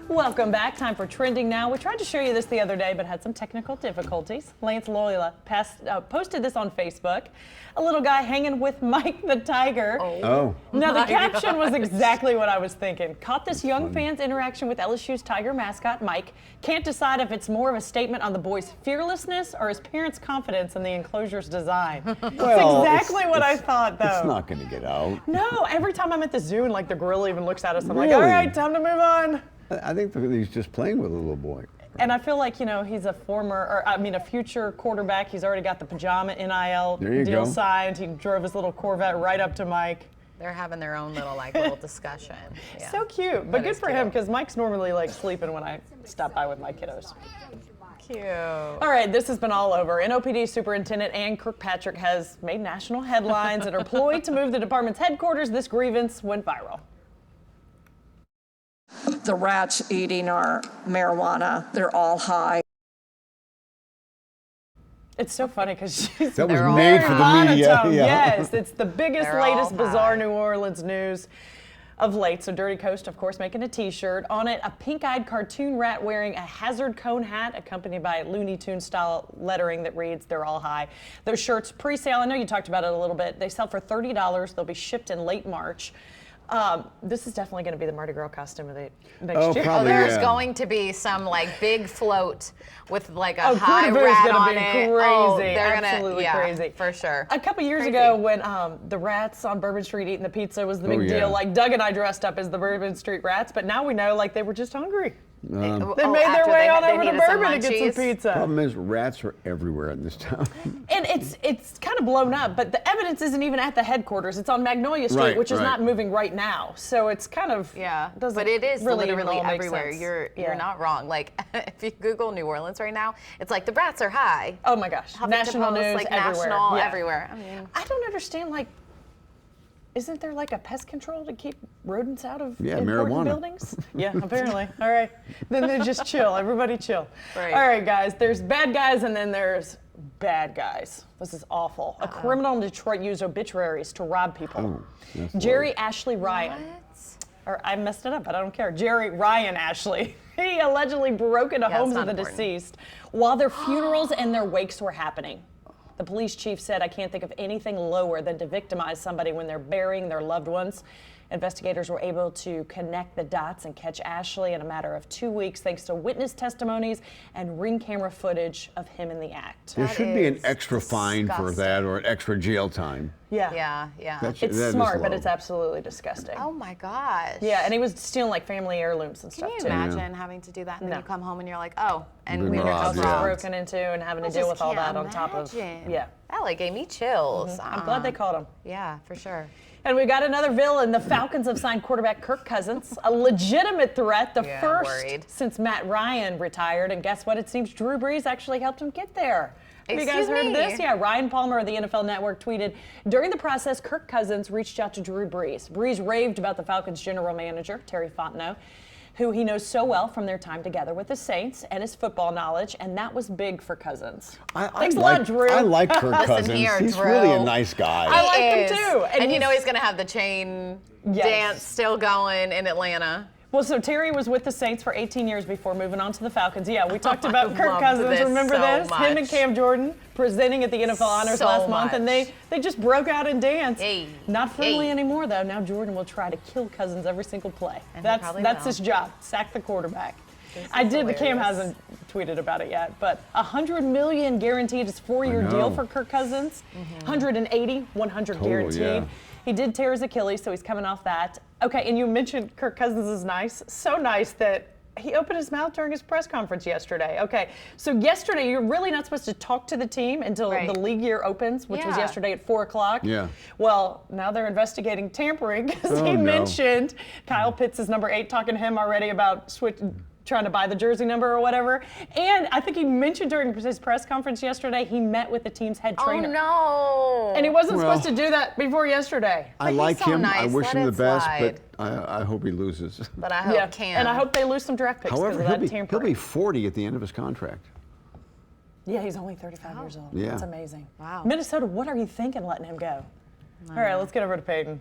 Welcome back. Time for Trending Now. We tried to show you this the other day, but had some technical difficulties. Lance Loyola posted this on Facebook. A little guy hanging with Mike the Tiger. Oh. Now, the caption was exactly what I was thinking. Caught this young fan's interaction with LSU's Tiger mascot, Mike. Can't decide if it's more of a statement on the boy's fearlessness or his parents' confidence in the enclosure's design. Well, That's exactly what I thought, though. It's not going to get out. No, every time I'm at the zoo and like the gorilla even looks at us, I'm like, Really? all right, time to move on. I think he's just playing with a little boy. And I feel like, you know, he's a a future quarterback. He's already got the pajama NIL deal signed. He drove his little Corvette right up to Mike. They're having their own little discussion. Yeah. So cute, but good for him because Mike's normally like sleeping when I stop by with my kiddos. Cute. All right, this has been all over. NOPD Superintendent Ann Kirkpatrick has made national headlines and are employed to move the department's headquarters. This grievance went viral. The rats eating our marijuana, they're all high. It's so funny because she's That was made for the media. monotone. Yeah. Yes, it's the biggest, They're all latest bizarre high. New Orleans news of late. So Dirty Coast, of course, making a T-shirt. On it, a pink-eyed cartoon rat wearing a hazard cone hat accompanied by Looney Tunes style lettering that reads, "They're all high." Those shirts pre-sale, I know you talked about it a little bit. They sell for $30. They'll be shipped in late March. This is definitely going to be the Mardi Gras costume of the next year. Probably, There's yeah. going to be some big float with like a Oh, high Kudabu's rat gonna on be it. crazy. Oh, they're Absolutely gonna, crazy. for sure. A couple years Crazy. ago when the rats on Bourbon Street eating the pizza was the big yeah. deal, like Doug and I dressed up as the Bourbon Street rats, but now we know like they were just hungry. They Oh, made their after way they on over to needed some Bourbon to get munchies? some pizza. Problem is, rats are everywhere in this town. And it's kind of blown up, but the evidence isn't even at the headquarters. It's on Magnolia Street, Right, which is right. not moving right now. So it's kind of doesn't but it is really even literally all make everywhere. sense. You're not wrong. Like if you Google New Orleans right now, it's like the rats are high. Oh my gosh, Huffington national Post, news like everywhere. national Yeah. everywhere. I mean, I don't understand, like, isn't there like a pest control to keep rodents out of Yeah, important marijuana. buildings? Yeah, apparently. All right. Then they just chill. Everybody chill. Right. All right, guys. There's bad guys and then there's bad guys. This is awful. A criminal in Detroit used obituaries to rob people. That's Jerry Ashley Ryan. Or I messed it up, but I don't care. Jerry Ryan Ashley. He allegedly broke into homes of the deceased while their funerals and their wakes were happening. The police chief said, "I can't think of anything lower than to victimize somebody when they're burying their loved ones." Investigators were able to connect the dots and catch Ashley in a matter of 2 weeks thanks to witness testimonies and ring camera footage of him in the act. There That should be an is extra fine for disgusting. that or an extra jail time. Yeah. That It's is smart, but low. it's absolutely disgusting. oh my gosh. Yeah, and he was stealing like family heirlooms and Can stuff you too. imagine having to do that and then you come home and you're like, oh, and Been we were robbed, just yeah. robbed. Broken into and having to I deal just with all can't that on top of imagine. yeah. That like gave me chills. I'm glad they caught him. Yeah, for sure. And we got another villain. The Falcons have signed quarterback Kirk Cousins, a legitimate threat, the Yeah, first worried. since Matt Ryan retired. And guess what? It seems Drew Brees actually helped him get there. Have you guys Excuse heard of me? this? Yeah, Ryan Palmer of the NFL Network tweeted, during the process, Kirk Cousins reached out to Drew Brees. Brees raved about the Falcons general manager, Terry Fontenot, who he knows so well from their time together with the Saints and his football knowledge, and that was big for Cousins. Thanks a lot, Drew. I like Kirk Cousins. here, He's Drew. really a nice guy. I like him Is. too. And you know he's- he's gonna have the chain Yes. dance still going in Atlanta. Well, so Terry was with the Saints for 18 years before moving on to the Falcons. Yeah, we talked about Kirk loved Cousins. this Remember so this? Him and much. Cam Jordan presenting at the NFL Honors So last month, and much. they just broke out and danced. Hey. Not friendly Hey. anymore, though. Now Jordan will try to kill Cousins every single play. And he That's probably that's will. his job. Sack the quarterback. This I is did, but Cam hilarious. hasn't tweeted about it yet. But $100 million guaranteed. It's a 4-year I deal know. for Kirk Cousins. 180, 100 Total, guaranteed. yeah. He did tear his Achilles, so he's coming off that. Okay, and you mentioned Kirk Cousins is nice. So nice that he opened his mouth during his press conference yesterday. Okay, so yesterday you're really not supposed to talk to the team until Right. the league year opens, which was Yeah. yesterday at 4 o'clock. Yeah. Well, now they're investigating tampering because Oh, he no. mentioned Kyle Pitts is number 8, talking to him already about trying to buy the jersey number or whatever. And I think he mentioned during his press conference yesterday, he met with the team's head trainer. Oh no. And he wasn't Well- supposed to do that before yesterday. I But like he's so him. I nice. wish Let him the it best, slide. but I hope he loses. But I hope Cam. And I hope they lose some draft picks because However, of he'll that be tampering. 40 at the end of his contract. Yeah, he's only 35 years old. Yeah. That's amazing. Wow. Minnesota, what are you thinking letting him go? All right, let's get over to Peyton.